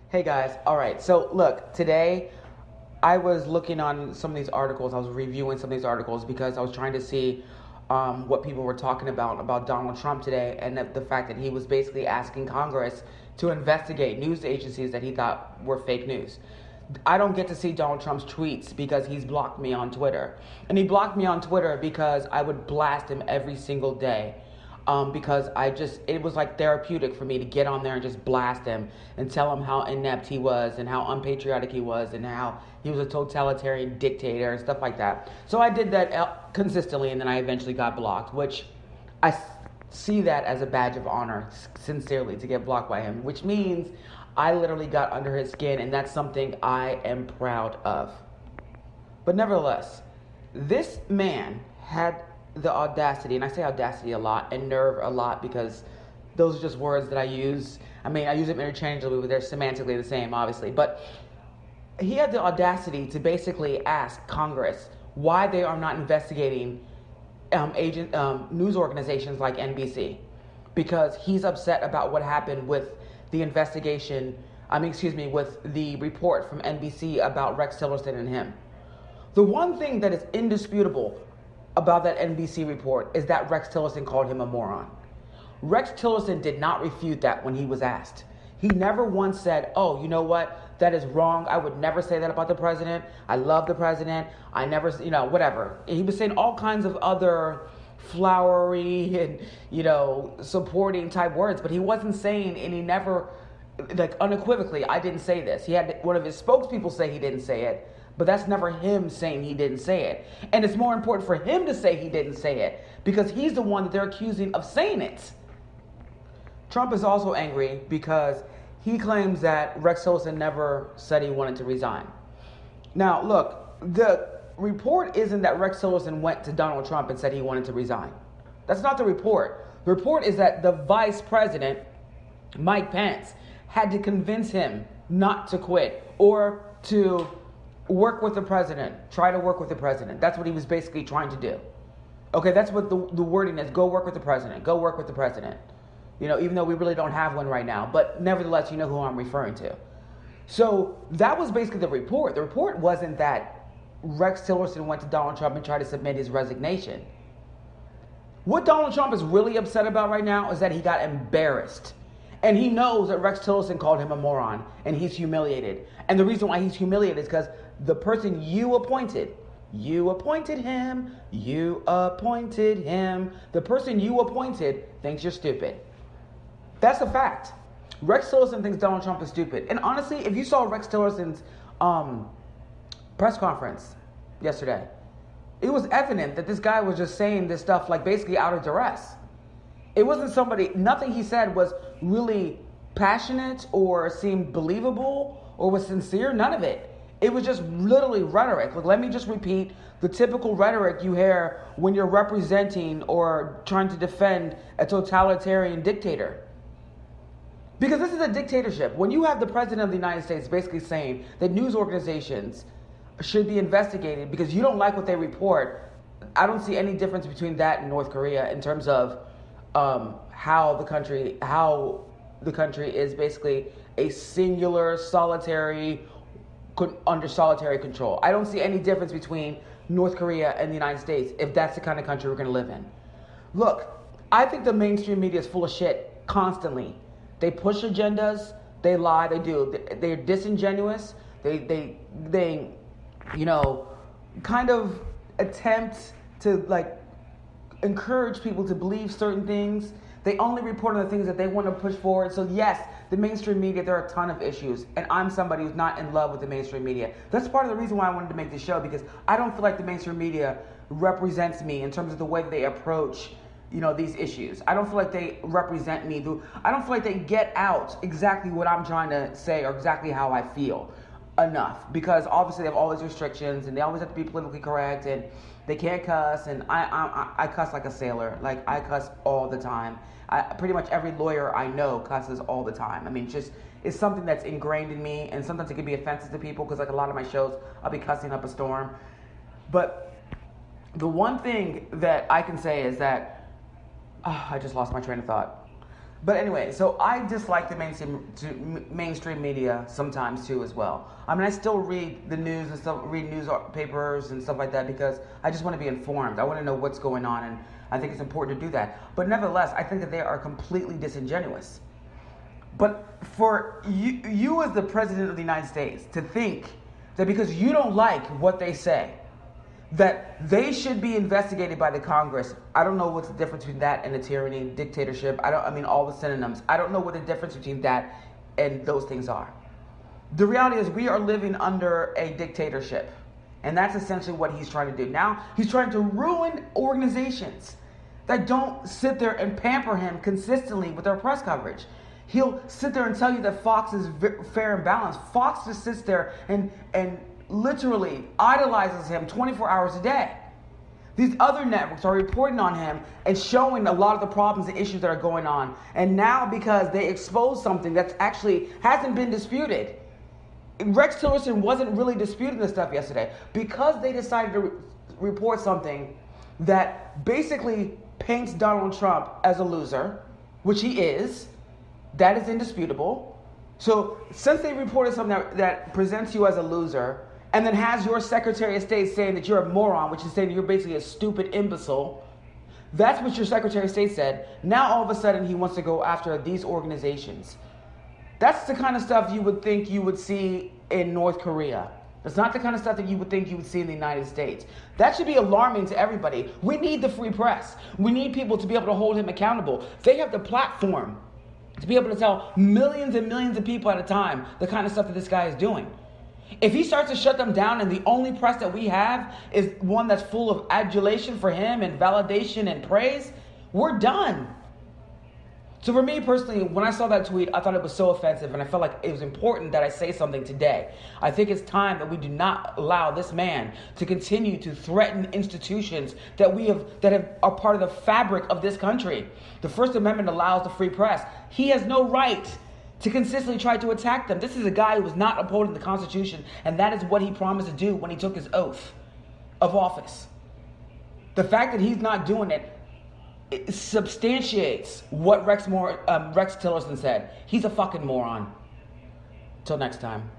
Hey guys, all right. So look, today I was looking on some of these articles. I was reviewing some of these articles because I was trying to see what people were talking about Donald Trump today, and the fact that he was basically asking Congress to investigate news agencies that he thought were fake news. I don't get to see Donald Trump's tweets because he's blocked me on Twitter, and he blocked me on Twitter because I would blast him every single day because it was like therapeutic for me to get on there and just blast him and tell him how inept he was and how unpatriotic he was and how he was a totalitarian dictator and stuff like that. So I did that consistently, and then I eventually got blocked, which I see that as a badge of honor, sincerely, to get blocked by him, which means I literally got under his skin, and that's something I am proud of. But nevertheless, this man had the audacity, and I say audacity a lot and nerve a lot because those are just words that I use. I mean, I use them interchangeably, but they're semantically the same, obviously. But he had the audacity to basically ask Congress why they are not investigating news organizations like NBC, because he's upset about what happened with the investigation. With the report from NBC about Rex Tillerson and him. The one thing that is indisputable about that NBC report is that Rex Tillerson called him a moron. Rex Tillerson did not refute that when he was asked. He never once said, oh, you know what? That is wrong. I would never say that about the president. I love the president. I never, whatever. He was saying all kinds of other flowery and, supporting type words, but he wasn't saying, and he never, unequivocally, I didn't say this. He had one of his spokespeople say he didn't say it. But that's never him saying he didn't say it. And it's more important for him to say he didn't say it because he's the one that they're accusing of saying it. Trump is also angry because he claims that Rex Tillerson never said he wanted to resign. Now, look, the report isn't that Rex Tillerson went to Donald Trump and said he wanted to resign. That's not the report. The report is that the vice president, Mike Pence, had to convince him not to quit or to work with the president. Try to work with the president. That's what he was basically trying to do. Okay, that's what the wording is. Go work with the president. Go work with the president. Even though we really don't have one right now. But nevertheless, you know who I'm referring to. So that was basically the report. The report wasn't that Rex Tillerson went to Donald Trump and tried to submit his resignation. What Donald Trump is really upset about right now is that he got embarrassed. And he knows that Rex Tillerson called him a moron, and he's humiliated. And the reason why he's humiliated is because the person you appointed him, the person you appointed thinks you're stupid. That's a fact. Rex Tillerson thinks Donald Trump is stupid. And honestly, if you saw Rex Tillerson's press conference yesterday, it was evident that this guy was just saying this stuff basically out of duress. It wasn't nothing he said was really passionate or seemed believable or was sincere. None of it. It was just literally rhetoric. Let me just repeat the typical rhetoric you hear when you're representing or trying to defend a totalitarian dictator. Because this is a dictatorship. When you have the president of the United States basically saying that news organizations should be investigated because you don't like what they report, I don't see any difference between that and North Korea in terms of how the country is basically a singular, solitary, under solitary control. I don't see any difference between North Korea and the United States if that's the kind of country we're going to live in. Look, I think the mainstream media is full of shit constantly. They push agendas, they lie, they're disingenuous, they kind of attempt to encourage people to believe certain things. They only report on the things that they want to push forward. So yes, the mainstream media, there are a ton of issues. And I'm somebody who's not in love with the mainstream media. That's part of the reason why I wanted to make this show, because I don't feel like the mainstream media represents me in terms of the way that they approach, these issues. I don't feel like they represent me. I don't feel like they get out exactly what I'm trying to say or exactly how I feel enough. Because obviously they have all these restrictions and they always have to be politically correct and they can't cuss, and I cuss like a sailor. I cuss all the time. Pretty much every lawyer I know cusses all the time. I mean, it's something that's ingrained in me, and sometimes it can be offensive to people because a lot of my shows, I'll be cussing up a storm. But the one thing that I can say is that I just lost my train of thought. But anyway, so I dislike the mainstream media sometimes too as well. I mean, I still read the news and stuff, read newspapers and stuff like that because I just want to be informed. I want to know what's going on, and I think it's important to do that. But nevertheless, I think that they are completely disingenuous. But for you as the President of the United States to think that because you don't like what they say, that they should be investigated by the Congress. I don't know what's the difference between that and a tyranny, dictatorship. I mean, all the synonyms. I don't know what the difference between that and those things are. The reality is we are living under a dictatorship. And that's essentially what he's trying to do. Now, he's trying to ruin organizations that don't sit there and pamper him consistently with their press coverage. He'll sit there and tell you that Fox is fair and balanced. Fox just sits there and literally idolizes him 24 hours a day. These other networks are reporting on him and showing a lot of the problems and issues that are going on. And now because they exposed something that actually hasn't been disputed. Rex Tillerson wasn't really disputing this stuff yesterday. Because they decided to report something that basically paints Donald Trump as a loser, which he is, that is indisputable. So since they reported something that presents you as a loser, and then has your Secretary of State saying that you're a moron, which is saying that you're basically a stupid imbecile. That's what your Secretary of State said. Now all of a sudden he wants to go after these organizations. That's the kind of stuff you would think you would see in North Korea. It's not the kind of stuff that you would think you would see in the United States. That should be alarming to everybody. We need the free press. We need people to be able to hold him accountable. They have the platform to be able to tell millions and millions of people at a time the kind of stuff that this guy is doing. If he starts to shut them down and the only press that we have is one that's full of adulation for him and validation and praise, we're done. So for me personally, when I saw that tweet, I thought it was so offensive and I felt like it was important that I say something today. I think it's time that we do not allow this man to continue to threaten institutions that are part of the fabric of this country. The First Amendment allows the free press. He has no right to consistently try to attack them. This is a guy who was not upholding the Constitution, and that is what he promised to do when he took his oath of office. The fact that he's not doing it substantiates what Rex Tillerson said. He's a fucking moron. Till next time.